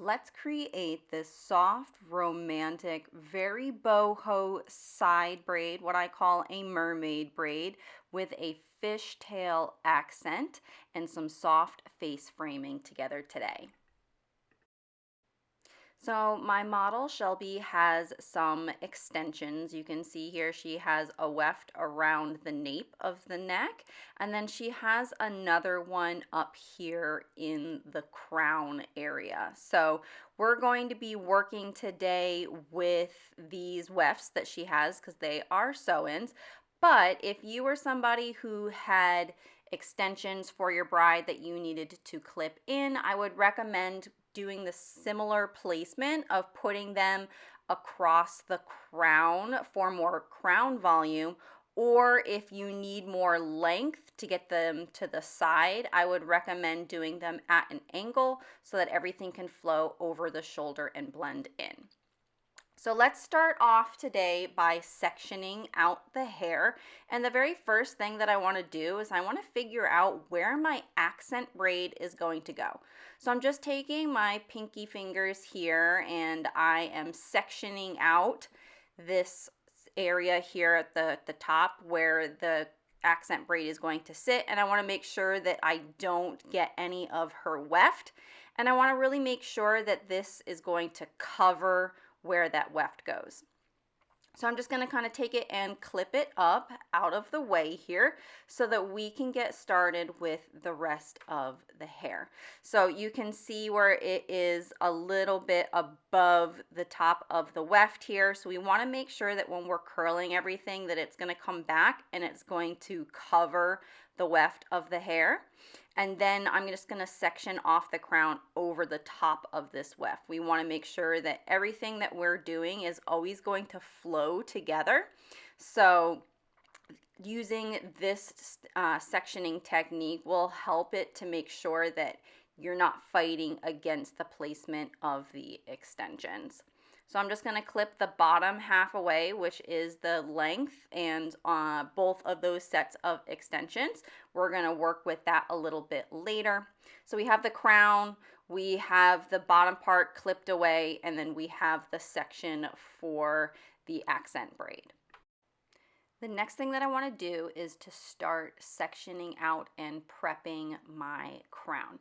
Let's create this soft, romantic, very boho side braid, what I call a mermaid braid, with a fishtail accent and some soft face framing together today. So my model Shelby has some extensions. You can see here she has a weft around the nape of the neck, and then she has another one up here in the crown area. So we're going to be working today with these wefts that she has because they are sew-ins. But if you were somebody who had extensions for your bride that you needed to clip in, I would recommend doing the similar placement of putting them across the crown for more crown volume, or if you need more length to get them to the side, I would recommend doing them at an angle so that everything can flow over the shoulder and blend in. So let's start off today by sectioning out the hair. And the very first thing that I want to do is I want to figure out where my accent braid is going to go. So I'm just taking my pinky fingers here and I am sectioning out this area here at the top where the accent braid is going to sit, and I want to make sure that I don't get any of her weft, and I want to really make sure that this is going to cover where that weft goes. So I'm just going to kind of take it and clip it up out of the way here so that we can get started with the rest of the hair. So you can see where it is a little bit above the top of the weft here. So we want to make sure that when we're curling everything that it's going to come back and it's going to cover the weft of the hair. And then I'm just going to section off the crown over the top of this weft. We want to make sure that everything that we're doing is always going to flow together. So using this sectioning technique will help it to make sure that you're not fighting against the placement of the extensions. So I'm just going to clip the bottom half away, which is the length, and both of those sets of extensions. We're going to work with that a little bit later. So we have the crown, we have the bottom part clipped away, and then we have the section for the accent braid. The next thing that I want to do is to start sectioning out and prepping my crown.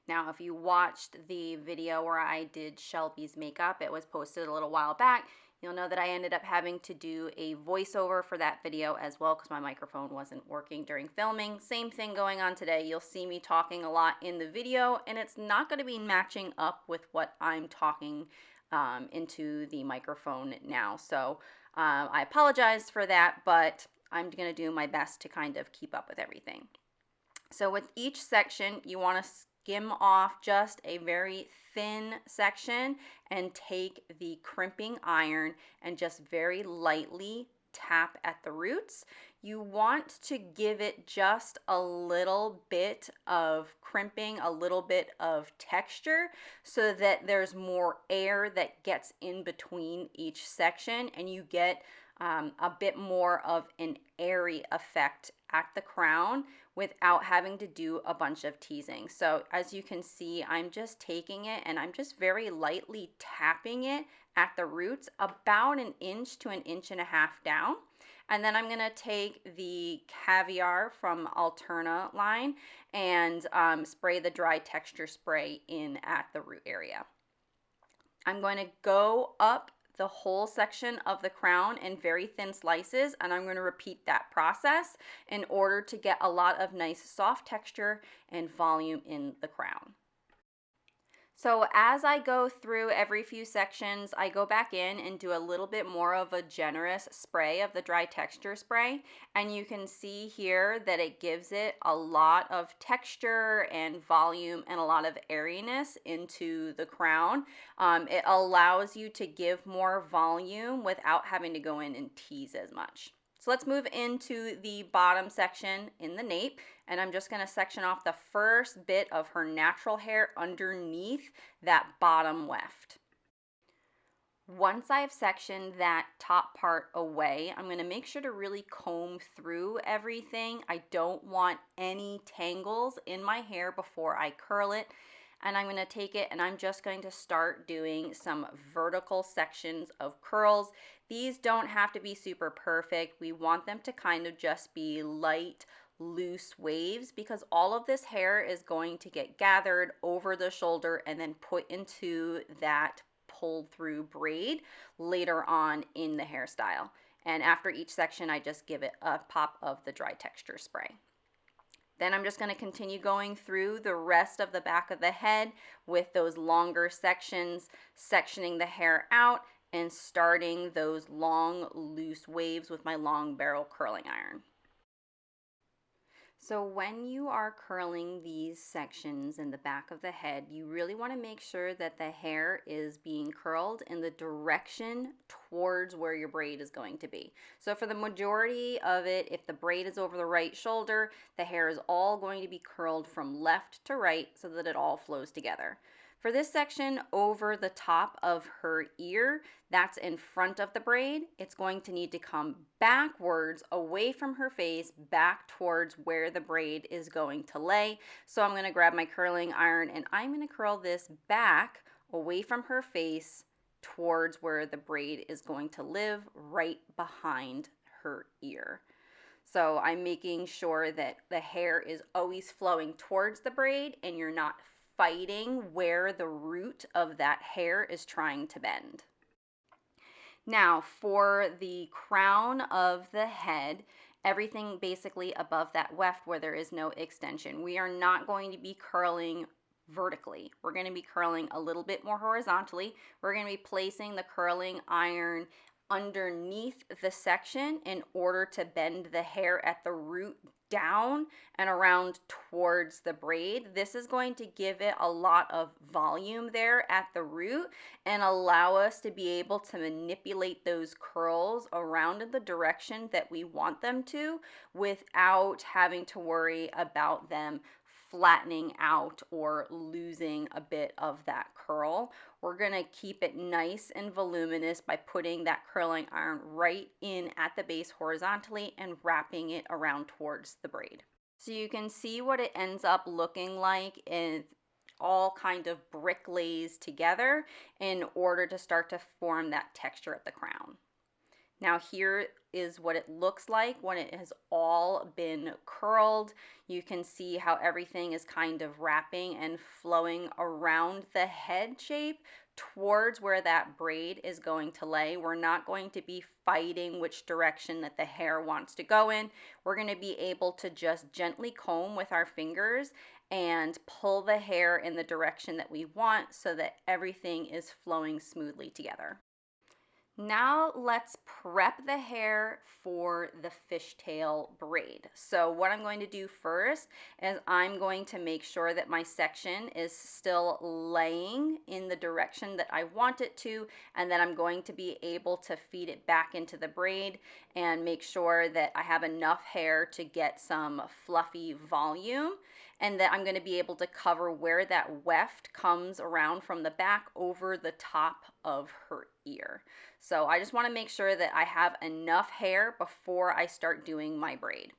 Now, if you watched the video where I did Shelby's makeup, it was posted a little while back, you'll know that I ended up having to do a voiceover for that video as well because my microphone wasn't working during filming. Same thing going on today. You'll see me talking a lot in the video, and it's not going to be matching up with what I'm talking into the microphone now. So I apologize for that, but I'm going to do my best to kind of keep up with everything. So with each section, you want to skim off just a very thin section and take the crimping iron and just very lightly tap at the roots. You want to give it just a little bit of crimping, a little bit of texture so that there's more air that gets in between each section and you get a bit more of an airy effect at the crown without having to do a bunch of teasing. So as you can see, I'm just taking it and I'm just very lightly tapping it at the roots about 1 inch to 1.5 inches down. And then I'm going to take the Caviar from Alterna line and spray the dry texture spray in at the root area. I'm going to go up the whole section of the crown in very thin slices, and I'm going to repeat that process in order to get a lot of nice soft texture and volume in the crown. So as I go through every few sections, I go back in and do a little bit more of a generous spray of the dry texture spray. And you can see here that it gives it a lot of texture and volume and a lot of airiness into the crown. It allows you to give more volume without having to go in and tease as much. So let's move into the bottom section in the nape, and I'm just going to section off the first bit of her natural hair underneath that bottom weft. Once I've sectioned that top part away, I'm going to make sure to really comb through everything. I don't want any tangles in my hair before I curl it. and I'm going to take it and I'm just going to start doing some vertical sections of curls. These don't have to be super perfect. We want them to kind of just be light, loose waves, because all of this hair is going to get gathered over the shoulder and then put into that pulled through braid later on in the hairstyle. And after each section, I just give it a pop of the dry texture spray. Then I'm just going to continue going through the rest of the back of the head with those longer sections, sectioning the hair out and starting those long, loose waves with my long barrel curling iron. So when you are curling these sections in the back of the head, you really want to make sure that the hair is being curled in the direction towards where your braid is going to be. So for the majority of it, if the braid is over the right shoulder, the hair is all going to be curled from left to right so that it all flows together. For this section over the top of her ear, that's in front of the braid, it's going to need to come backwards away from her face, back towards where the braid is going to lay. So I'm going to grab my curling iron and I'm going to curl this back away from her face towards where the braid is going to live, right behind her ear. So I'm making sure that the hair is always flowing towards the braid and you're not fighting where the root of that hair is trying to bend. Now for the crown of the head, everything basically above that weft where there is no extension, we are not going to be curling vertically. We're going to be curling a little bit more horizontally. We're going to be placing the curling iron underneath the section in order to bend the hair at the root down and around towards the braid. This is going to give it a lot of volume there at the root and allow us to be able to manipulate those curls around in the direction that we want them to without having to worry about them flattening out or losing a bit of that curl. We're going to keep it nice and voluminous by putting that curling iron right in at the base horizontally and wrapping it around towards the braid. So you can see what it ends up looking like in all kind of brick lays together in order to start to form that texture at the crown. Now here is what it looks like when it has all been curled. You can see how everything is kind of wrapping and flowing around the head shape towards where that braid is going to lay. We're not going to be fighting which direction that the hair wants to go in. We're going to be able to just gently comb with our fingers and pull the hair in the direction that we want so that everything is flowing smoothly together. Now let's prep the hair for the fishtail braid. So what I'm going to do first is I'm going to make sure that my section is still laying in the direction that I want it to, and then I'm going to be able to feed it back into the braid and make sure that I have enough hair to get some fluffy volume, and that I'm going to be able to cover where that weft comes around from the back over the top of her ear. So I just want to make sure that I have enough hair before I start doing my braid.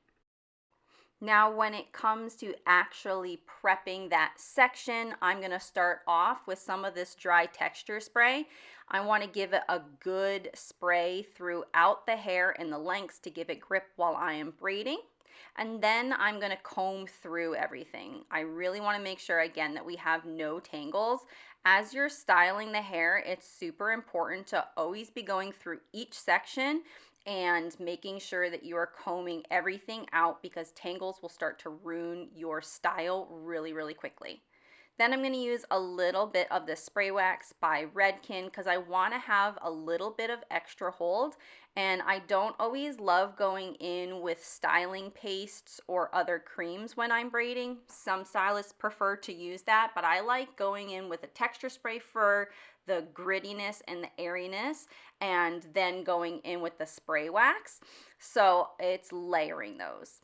Now when it comes to actually prepping that section, I'm going to start off with some of this dry texture spray. I want to give it a good spray throughout the hair and the lengths to give it grip while I am braiding. And then I'm going to comb through everything. I really want to make sure, again, that we have no tangles. As you're styling the hair, it's super important to always be going through each section and making sure that you are combing everything out, because tangles will start to ruin your style really, really quickly. Then I'm going to use a little bit of the spray wax by Redken because I want to have a little bit of extra hold, and I don't always love going in with styling pastes or other creams when I'm braiding. Some stylists prefer to use that, but I like going in with a texture spray for the grittiness and the airiness, and then going in with the spray wax. So it's layering those.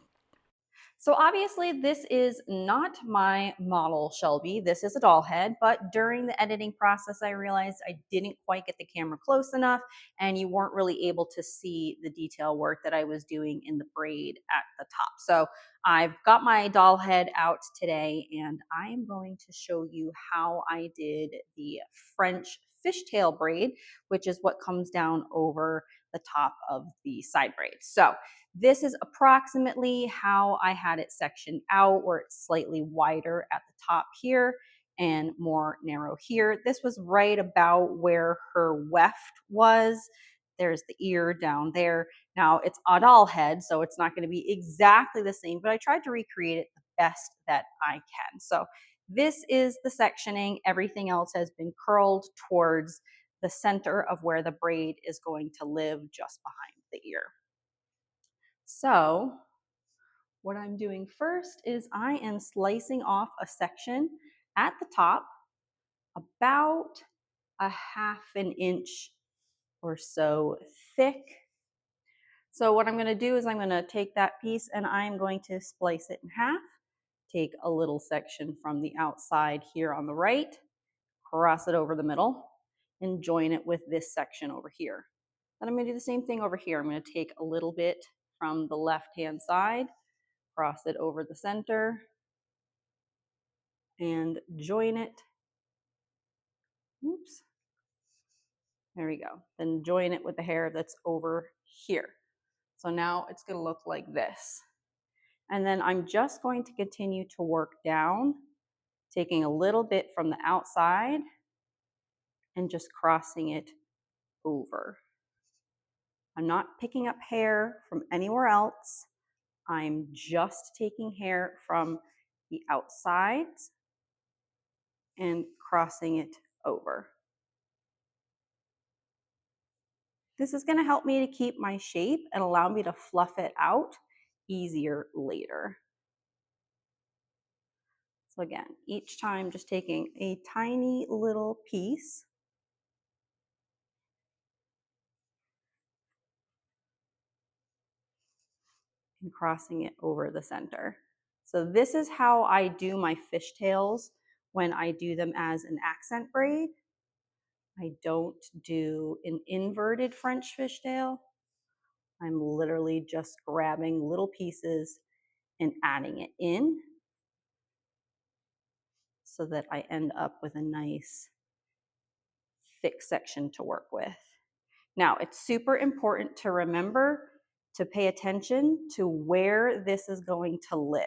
So obviously this is not my model Shelby. This is a doll head, but during the editing process, I realized I didn't quite get the camera close enough and you weren't really able to see the detail work that I was doing in the braid at the top. So I've got my doll head out today and I am going to show you how I did the French fishtail braid, which is what comes down over the top of the side braid. So this is approximately how I had it sectioned out, where it's slightly wider at the top here and more narrow here. This was right about where her weft was. There's the ear down there. Now it's a doll head, so it's not going to be exactly the same, but I tried to recreate it the best that I can. So this is the sectioning. Everything else has been curled towards the center of where the braid is going to live, just behind the ear. So what I'm doing first is I am slicing off a section at the top about a half an inch or so thick. So what I'm going to do is I'm going to take that piece and I'm going to splice it in half, take a little section from the outside here on the right, cross it over the middle, and join it with this section over here. Then I'm going to do the same thing over here. I'm going to take a little bit from the left-hand side, cross it over the center, and join it. Oops. There we go. Then join it with the hair that's over here. So now it's going to look like this. And then I'm just going to continue to work down, taking a little bit from the outside and just crossing it over. I'm not picking up hair from anywhere else. I'm just taking hair from the outsides and crossing it over. This is going to help me to keep my shape and allow me to fluff it out easier later. So again, each time just taking a tiny little piece and crossing it over the center. So this is how I do my fishtails when I do them as an accent braid. I don't do an inverted French fishtail. I'm literally just grabbing little pieces and adding it in so that I end up with a nice thick section to work with. Now, it's super important to remember to pay attention to where this is going to live.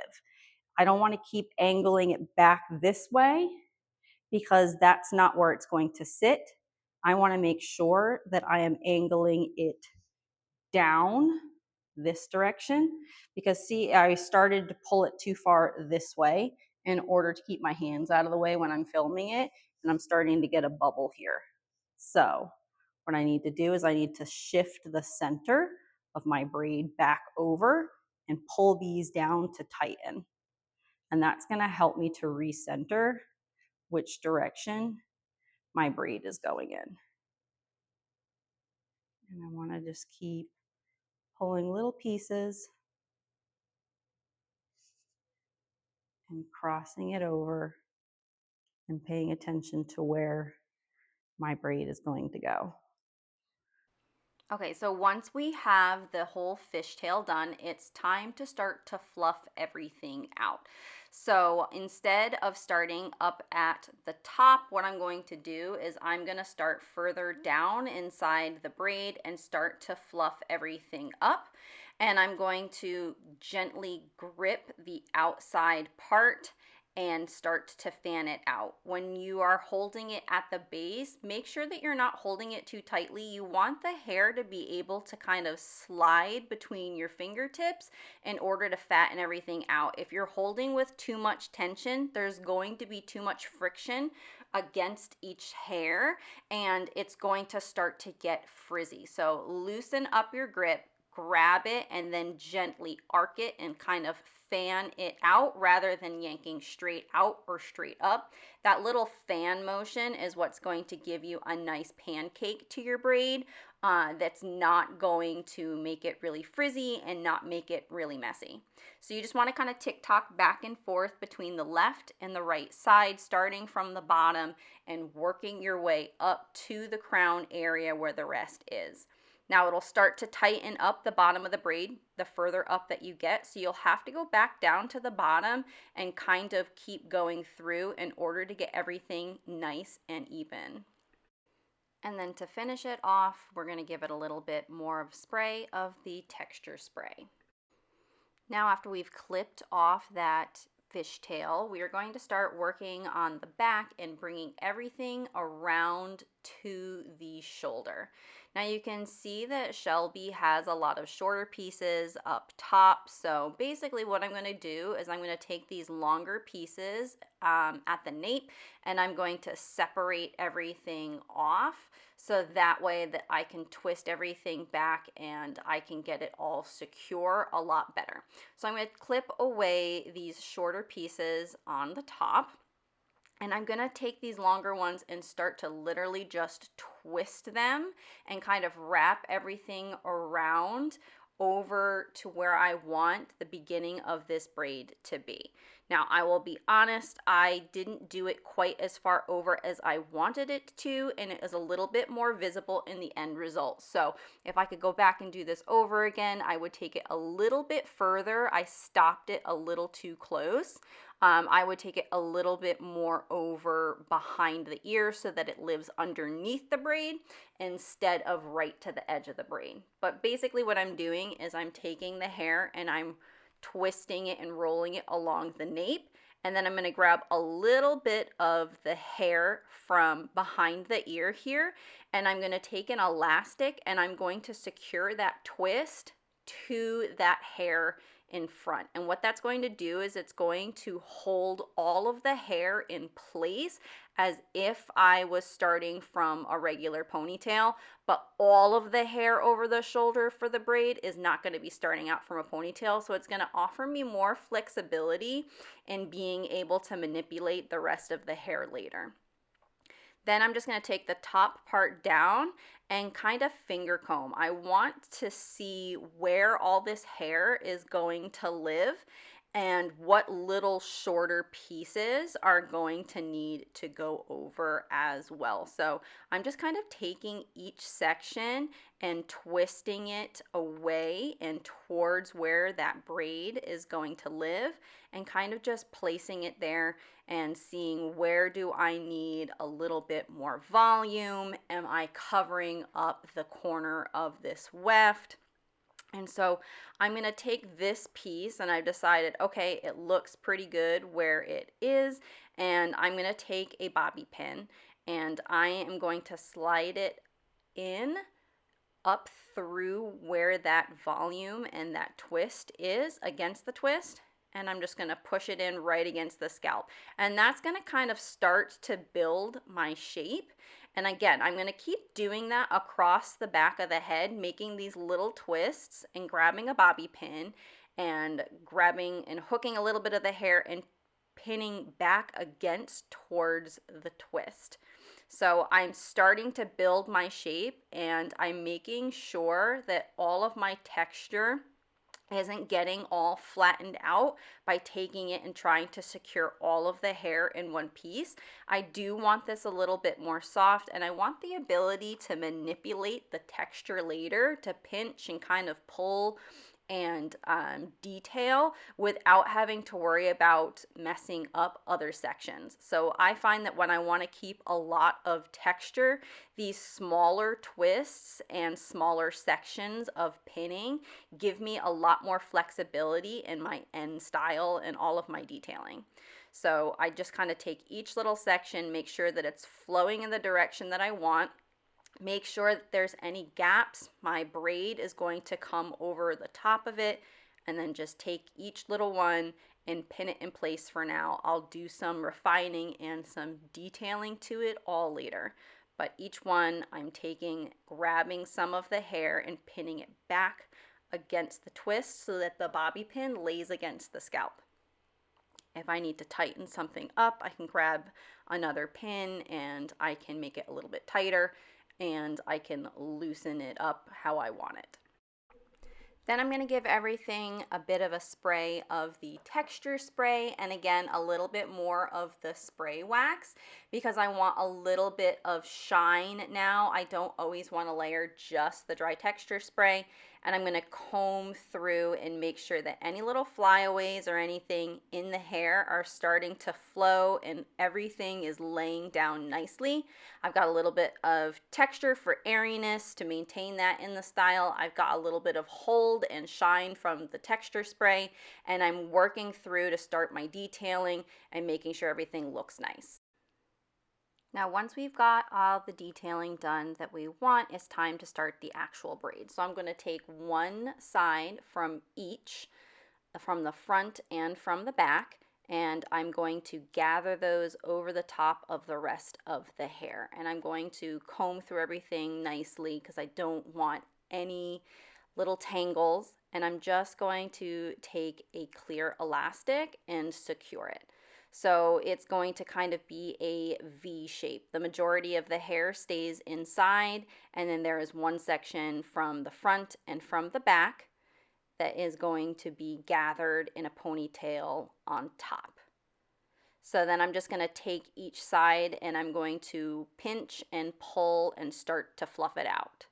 I don't want to keep angling it back this way because that's not where it's going to sit. I want to make sure that I am angling it down this direction because see, I started to pull it too far this way in order to keep my hands out of the way when I'm filming it, and I'm starting to get a bubble here. So what I need to do is I need to shift the center of my braid back over and pull these down to tighten. And that's going to help me to recenter which direction my braid is going in. And I want to just keep pulling little pieces and crossing it over and paying attention to where my braid is going to go. Okay, so once we have the whole fishtail done, it's time to start to fluff everything out. So instead of starting up at the top, what I'm going to do is I'm going to start further down inside the braid and start to fluff everything up. And I'm going to gently grip the outside part and start to fan it out. When you are holding it at the base, make sure that you're not holding it too tightly. You want the hair to be able to kind of slide between your fingertips in order to fatten everything out. If you're holding with too much tension, there's going to be too much friction against each hair and it's going to start to get frizzy. So loosen up your grip, grab it, and then gently arc it and kind of fan it out rather than yanking straight out or straight up. That little fan motion is what's going to give you a nice pancake to your braid, that's not going to make it really frizzy and not make it really messy. So you just want to kind of tick-tock back and forth between the left and the right side, starting from the bottom and working your way up to the crown area where the rest is. Now it'll start to tighten up the bottom of the braid the further up that you get, so you'll have to go back down to the bottom and kind of keep going through in order to get everything nice and even. And then to finish it off, we're going to give it a little bit more of spray of the texture spray. Now after we've clipped off that fishtail, we are going to start working on the back and bringing everything around to the shoulder. Now you can see that Shelby has a lot of shorter pieces up top, so basically what I'm going to do is I'm going to take these longer pieces at the nape, and I'm going to separate everything off so that way that I can twist everything back and I can get it all secure a lot better. So I'm going to clip away these shorter pieces on the top. And I'm going to take these longer ones and start to literally just twist them and kind of wrap everything around over to where I want the beginning of this braid to be. Now, I will be honest, I didn't do it quite as far over as I wanted it to, and it is a little bit more visible in the end result. So if I could go back and do this over again, I would take it a little bit further. I stopped it a little too close. I would take it a little bit more over behind the ear so that it lives underneath the braid instead of right to the edge of the braid. But basically what I'm doing is I'm taking the hair and I'm twisting it and rolling it along the nape, and then I'm going to grab a little bit of the hair from behind the ear here, and I'm going to take an elastic and I'm going to secure that twist to that hair in front. And what that's going to do is it's going to hold all of the hair in place as if I was starting from a regular ponytail, but all of the hair over the shoulder for the braid is not going to be starting out from a ponytail. So it's going to offer me more flexibility in being able to manipulate the rest of the hair later. Then I'm just going to take the top part down and kind of finger comb. I want to see where all this hair is going to live and what little shorter pieces are going to need to go over as well. So I'm just kind of taking each section and twisting it away and towards where that braid is going to live and kind of just placing it there and seeing where do I need a little bit more volume? Am I covering up the corner of this weft? And so I'm going to take this piece and I've decided, okay, it looks pretty good where it is, and I'm going to take a bobby pin and I am going to slide it in up through where that volume and that twist is against the twist, and I'm just going to push it in right against the scalp, and that's going to kind of start to build my shape. And again, I'm going to keep doing that across the back of the head, making these little twists and grabbing a bobby pin and grabbing and hooking a little bit of the hair and pinning back against towards the twist. So I'm starting to build my shape and I'm making sure that all of my texture isn't getting all flattened out by taking it and trying to secure all of the hair in one piece. I do want this a little bit more soft, and I want the ability to manipulate the texture later to pinch and kind of pull and detail without having to worry about messing up other sections. So I find that when I want to keep a lot of texture, these smaller twists and smaller sections of pinning give me a lot more flexibility in my end style and all of my detailing. So I just kind of take each little section, make sure that it's flowing in the direction that I want. Make sure that there's any gaps. My braid is going to come over the top of it, and then just take each little one and pin it in place for now. I'll do some refining and some detailing to it all later. But each one I'm taking, grabbing some of the hair and pinning it back against the twist so that the bobby pin lays against the scalp. If I need to tighten something up, I can grab another pin and I can make it a little bit tighter, and I can loosen it up how I want it. Then I'm going to give everything a bit of a spray of the texture spray, and again a little bit more of the spray wax because I want a little bit of shine now. I don't always want to layer just the dry texture spray, and I'm going to comb through and make sure that any little flyaways or anything in the hair are starting to flow and everything is laying down nicely. I've got a little bit of texture for airiness to maintain that in the style. I've got a little bit of hold and shine from the texture spray, and I'm working through to start my detailing and making sure everything looks nice. Now once we've got all the detailing done that we want, it's time to start the actual braid. So I'm going to take one side from each, from the front and from the back, and I'm going to gather those over the top of the rest of the hair. And I'm going to comb through everything nicely because I don't want any little tangles, and I'm just going to take a clear elastic and secure it. So it's going to kind of be a V shape. The majority of the hair stays inside, and then there is one section from the front and from the back that is going to be gathered in a ponytail on top. So then I'm just going to take each side and I'm going to pinch and pull and start to fluff it out.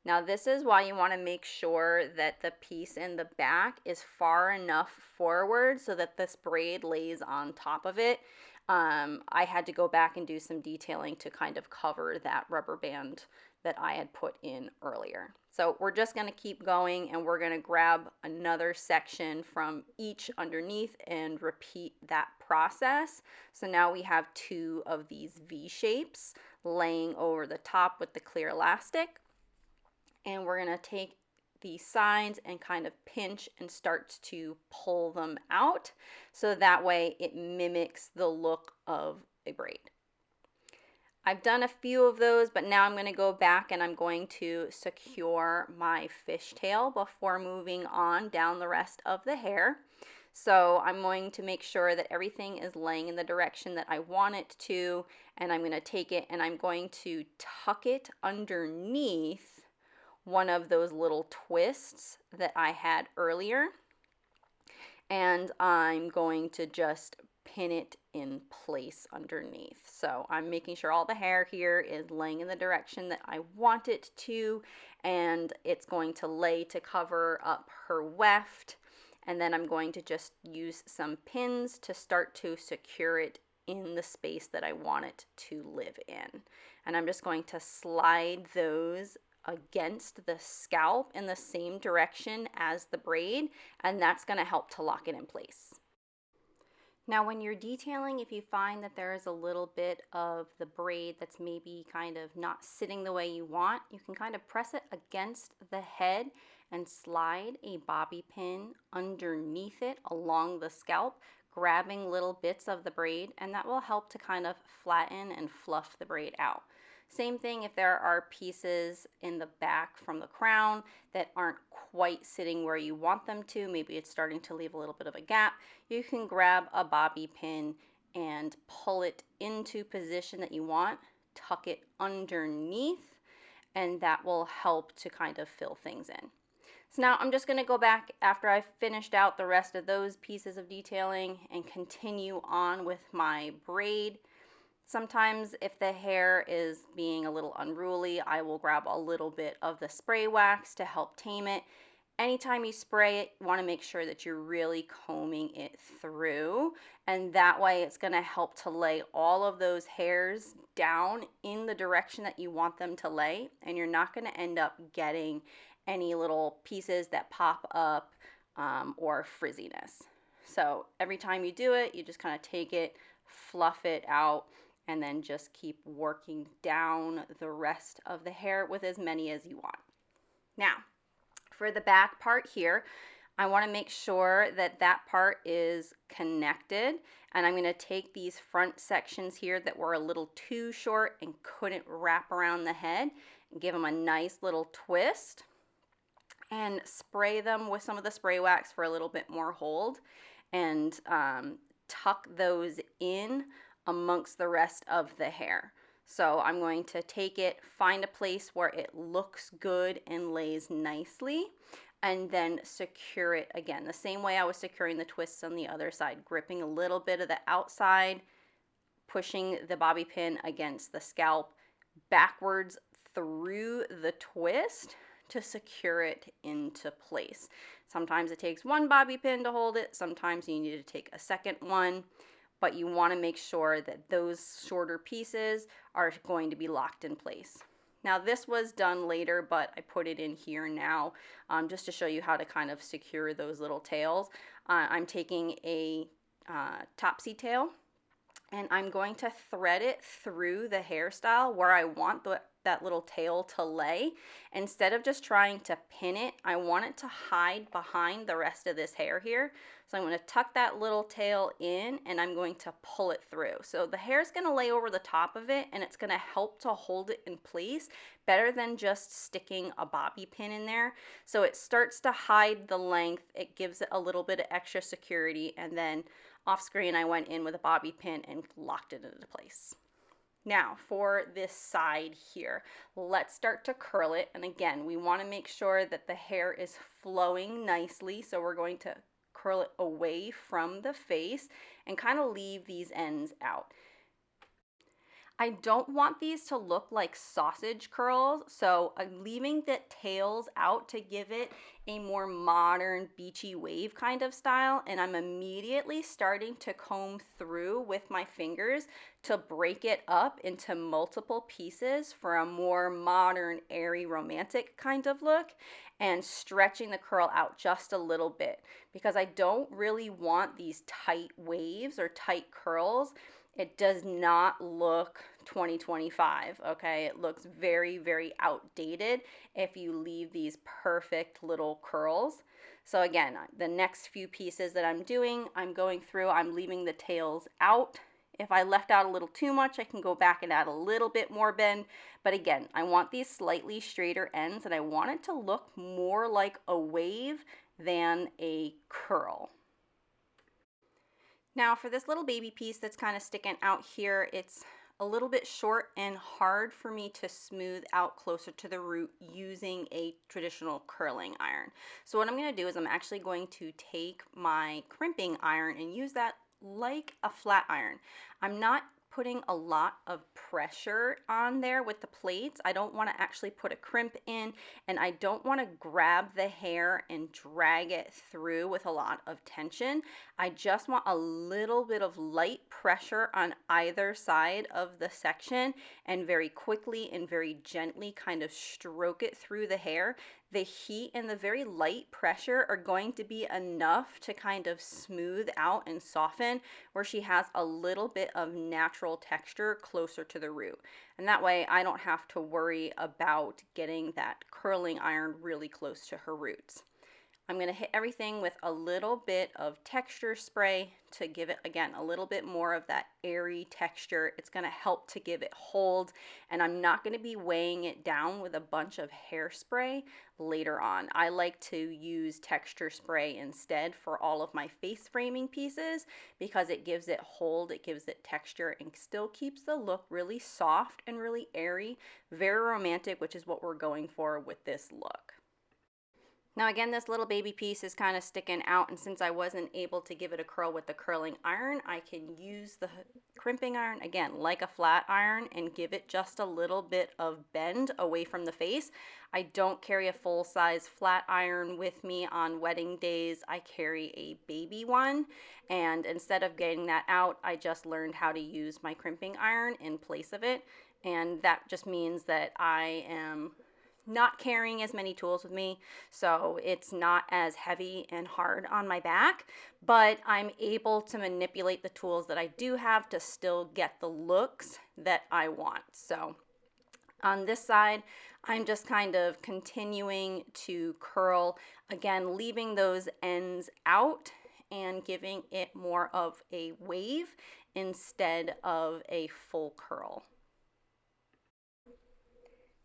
Now this is why you want to make sure that the piece in the back is far enough forward so that this braid lays on top of it. I had to go back and do some detailing to kind of cover that rubber band that I had put in earlier. So we're just going to keep going, and we're going to grab another section from each underneath and repeat that process. So now we have two of these V shapes laying over the top with the clear elastic. And we're going to take these sides and kind of pinch and start to pull them out so that way it mimics the look of a braid. I've done a few of those, but now I'm going to go back and I'm going to secure my fishtail before moving on down the rest of the hair. So I'm going to make sure that everything is laying in the direction that I want it to, and I'm going to take it and I'm going to tuck it underneath one of those little twists that I had earlier, and I'm going to just pin it in place underneath. So I'm making sure all the hair here is laying in the direction that I want it to, and it's going to lay to cover up her weft, and then I'm going to just use some pins to start to secure it in the space that I want it to live in. And I'm just going to slide those against the scalp in the same direction as the braid, and that's going to help to lock it in place. Now when you're detailing, if you find that there is a little bit of the braid that's maybe kind of not sitting the way you want, you can kind of press it against the head and slide a bobby pin underneath it along the scalp, grabbing little bits of the braid, and that will help to kind of flatten and fluff the braid out. Same thing if there are pieces in the back from the crown that aren't quite sitting where you want them to, maybe it's starting to leave a little bit of a gap, you can grab a bobby pin and pull it into position that you want, tuck it underneath, and that will help to kind of fill things in. So now I'm just going to go back after I've finished out the rest of those pieces of detailing and continue on with my braid. Sometimes if the hair is being a little unruly, I will grab a little bit of the spray wax to help tame it. Anytime you spray it, you want to make sure that you're really combing it through, and that way it's going to help to lay all of those hairs down in the direction that you want them to lay, and you're not going to end up getting any little pieces that pop up or frizziness. So every time you do it, you just kind of take it, fluff it out, and then just keep working down the rest of the hair with as many as you want. Now, for the back part here, I want to make sure that that part is connected, and I'm going to take these front sections here that were a little too short and couldn't wrap around the head and give them a nice little twist. and spray them with some of the spray wax for a little bit more hold, and tuck those in amongst the rest of the hair. So I'm going to take it, find a place where it looks good and lays nicely, and then secure it again. The same way I was securing the twists on the other side, gripping a little bit of the outside, pushing the bobby pin against the scalp backwards through the twist to secure it into place. Sometimes it takes one bobby pin to hold it, sometimes you need to take a second one, but you want to make sure that those shorter pieces are going to be locked in place. Now this was done later, but I put it in here now just to show you how to kind of secure those little tails. I'm taking a topsy tail, and I'm going to thread it through the hairstyle where I want that little tail to lay. Instead of just trying to pin it, I want it to hide behind the rest of this hair here. So I'm going to tuck that little tail in, and I'm going to pull it through. So the hair is going to lay over the top of it, and it's going to help to hold it in place better than just sticking a bobby pin in there. So it starts to hide the length, it gives it a little bit of extra security, and then off screen I went in with a bobby pin and locked it into place. Now for this side here, let's start to curl it. And again, we want to make sure that the hair is flowing nicely. So we're going to curl it away from the face and kind of leave these ends out. I don't want these to look like sausage curls, so I'm leaving the tails out to give it a more modern beachy wave kind of style, and I'm immediately starting to comb through with my fingers to break it up into multiple pieces for a more modern, airy, romantic kind of look, and stretching the curl out just a little bit because I don't really want these tight waves or tight curls. It does not look 2025, okay? It looks very, very outdated if you leave these perfect little curls. So again, the next few pieces that I'm doing, I'm going through, I'm leaving the tails out. If I left out a little too much, I can go back and add a little bit more bend. But again, I want these slightly straighter ends, and I want it to look more like a wave than a curl. Now for this little baby piece that's kind of sticking out here, it's a little bit short and hard for me to smooth out closer to the root using a traditional curling iron. So what I'm going to do is I'm actually going to take my crimping iron and use that like a flat iron. I'm not putting a lot of pressure on there with the plates. I don't want to actually put a crimp in, and I don't want to grab the hair and drag it through with a lot of tension. I just want a little bit of light pressure on either side of the section and very quickly and very gently kind of stroke it through the hair. The heat and the very light pressure are going to be enough to kind of smooth out and soften where she has a little bit of natural texture closer to the root. And that way I don't have to worry about getting that curling iron really close to her roots. I'm going to hit everything with a little bit of texture spray to give it, again, a little bit more of that airy texture. It's going to help to give it hold, and I'm not going to be weighing it down with a bunch of hairspray later on. I like to use texture spray instead for all of my face framing pieces because it gives it hold, it gives it texture, and still keeps the look really soft and really airy, very romantic, which is what we're going for with this look. Now again, this little baby piece is kind of sticking out, and since I wasn't able to give it a curl with the curling iron, I can use the crimping iron, again, like a flat iron, and give it just a little bit of bend away from the face. I don't carry a full-size flat iron with me on wedding days. I carry a baby one, and instead of getting that out, I just learned how to use my crimping iron in place of it, and that just means that I am not carrying as many tools with me, so it's not as heavy and hard on my back, but I'm able to manipulate the tools that I do have to still get the looks that I want. So on this side, I'm just kind of continuing to curl, again, leaving those ends out and giving it more of a wave instead of a full curl.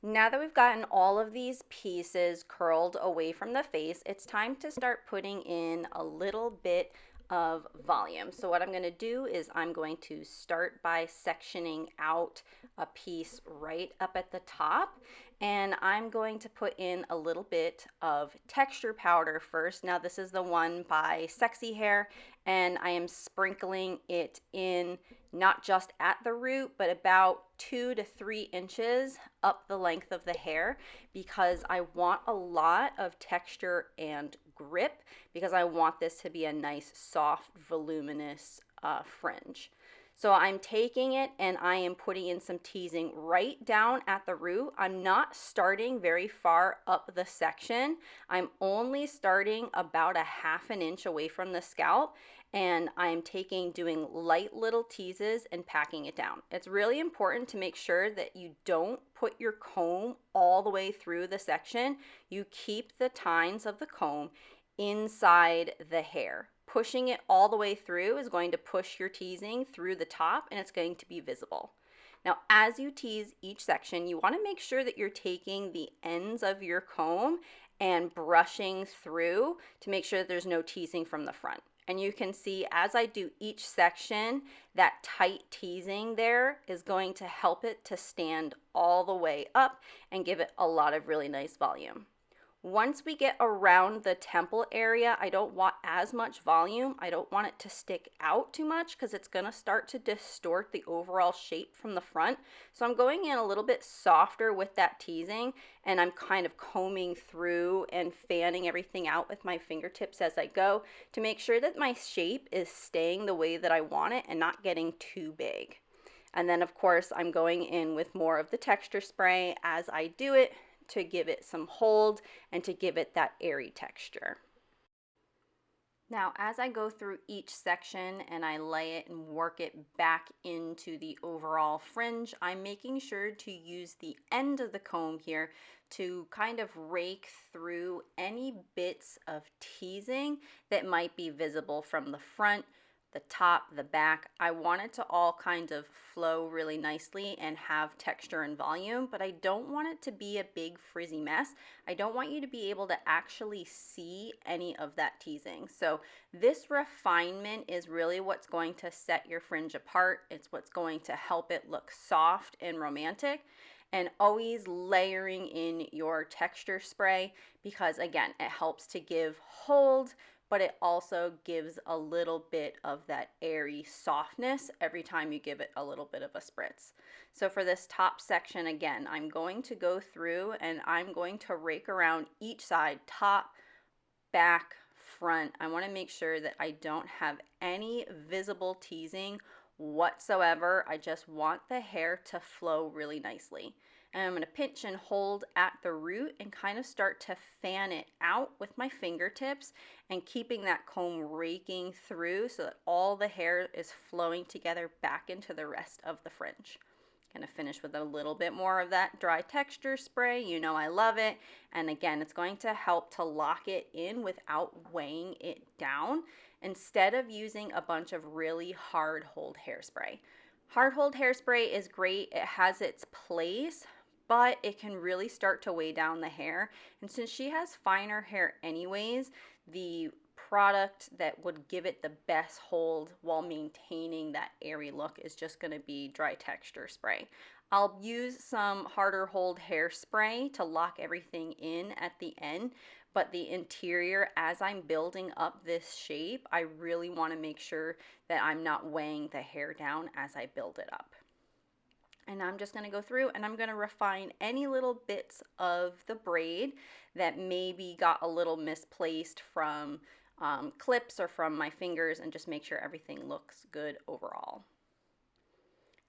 Now that we've gotten all of these pieces curled away from the face, it's time to start putting in a little bit of volume. So what I'm going to do is I'm going to start by sectioning out a piece right up at the top, and I'm going to put in a little bit of texture powder first. Now this is the one by Sexy Hair, and I am sprinkling it in not just at the root, but about 2 to 3 inches up the length of the hair, because I want a lot of texture and grip, because I want this to be a nice, soft, voluminous fringe. So I'm taking it and I am putting in some teasing right down at the root. I'm not starting very far up the section. I'm only starting about a ½ inch away from the scalp, and I'm doing light little teases and packing it down. It's really important to make sure that you don't put your comb all the way through the section. You keep the tines of the comb inside the hair. Pushing it all the way through is going to push your teasing through the top, and it's going to be visible. Now, as you tease each section, you want to make sure that you're taking the ends of your comb and brushing through to make sure that there's no teasing from the front. And you can see as I do each section, that tight teasing there is going to help it to stand all the way up and give it a lot of really nice volume. Once we get around the temple area, I don't want as much volume. I don't want it to stick out too much because it's going to start to distort the overall shape from the front. So I'm going in a little bit softer with that teasing, and I'm kind of combing through and fanning everything out with my fingertips as I go to make sure that my shape is staying the way that I want it and not getting too big. And then of course I'm going in with more of the texture spray as I do it, to give it some hold and to give it that airy texture. Now, as I go through each section and I lay it and work it back into the overall fringe, I'm making sure to use the end of the comb here to kind of rake through any bits of teasing that might be visible from the front, the top, the back. I want it to all kind of flow really nicely and have texture and volume, but I don't want it to be a big frizzy mess. I don't want you to be able to actually see any of that teasing. So this refinement is really what's going to set your fringe apart. It's what's going to help it look soft and romantic. And always layering in your texture spray, because again, it helps to give hold, but it also gives a little bit of that airy softness every time you give it a little bit of a spritz. So for this top section, again, I'm going to go through and I'm going to rake around each side, top, back, front. I want to make sure that I don't have any visible teasing whatsoever. I just want the hair to flow really nicely. And I'm going to pinch and hold at the root and kind of start to fan it out with my fingertips and keeping that comb raking through so that all the hair is flowing together back into the rest of the fringe. Going to finish with a little bit more of that dry texture spray. You know I love it. And again, it's going to help to lock it in without weighing it down, instead of using a bunch of really hard hold hairspray. Hard hold hairspray is great. It has its place, but it can really start to weigh down the hair. And since she has finer hair anyways, the product that would give it the best hold while maintaining that airy look is just going to be dry texture spray. I'll use some harder hold hairspray to lock everything in at the end, but the interior, as I'm building up this shape, I really want to make sure that I'm not weighing the hair down as I build it up. And I'm just going to go through and I'm going to refine any little bits of the braid that maybe got a little misplaced from clips or from my fingers, and just make sure everything looks good overall.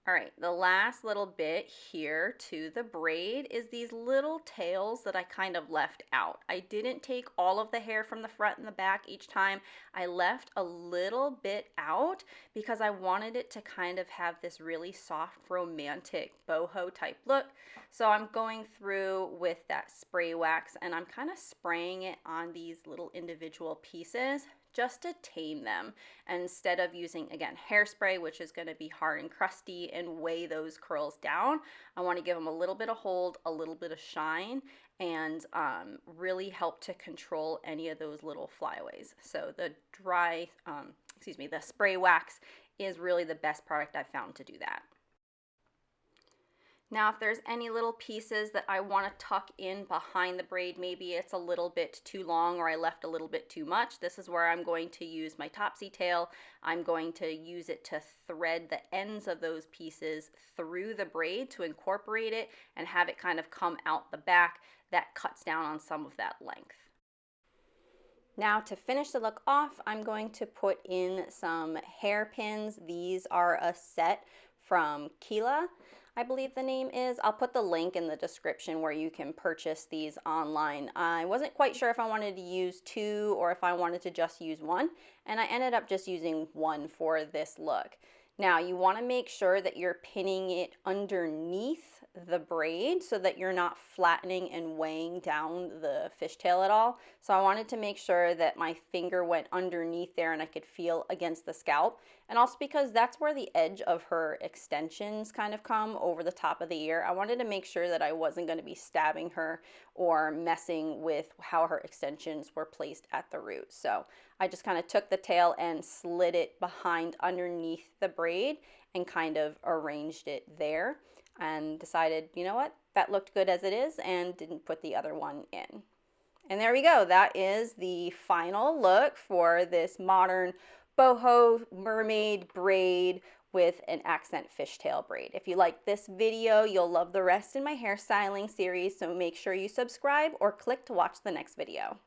All right, the last little bit here to the braid is these little tails that I kind of left out. I didn't take all of the hair from the front and the back each time. I left a little bit out because I wanted it to kind of have this really soft, romantic boho type look. So I'm going through with that spray wax and I'm kind of spraying it on these little individual pieces just to tame them. And instead of using, again, hairspray, which is going to be hard and crusty and weigh those curls down, I want to give them a little bit of hold, a little bit of shine, and really help to control any of those little flyaways. So the the spray wax is really the best product I've found to do that. Now, if there's any little pieces that I want to tuck in behind the braid, maybe it's a little bit too long or I left a little bit too much, this is where I'm going to use my topsy tail. I'm going to use it to thread the ends of those pieces through the braid to incorporate it and have it kind of come out the back. That cuts down on some of that length. Now to finish the look off, I'm going to put in some hairpins. These are a set from Kila, I believe the name is. I'll put the link in the description where you can purchase these online. I wasn't quite sure if I wanted to use 2 or if I wanted to just use 1, and I ended up just using 1 for this look. Now you want to make sure that you're pinning it underneath the braid so that you're not flattening and weighing down the fishtail at all. So I wanted to make sure that my finger went underneath there and I could feel against the scalp. And also because that's where the edge of her extensions kind of come over the top of the ear. I wanted to make sure that I wasn't going to be stabbing her or messing with how her extensions were placed at the root. So I just kind of took the tail and slid it behind underneath the braid and kind of arranged it there and decided, you know what, that looked good as it is, and didn't put the other one in. And there we go. That is the final look for this modern boho mermaid braid with an accent fishtail braid. If you like this video, you'll love the rest in my hairstyling series, so make sure you subscribe or click to watch the next video.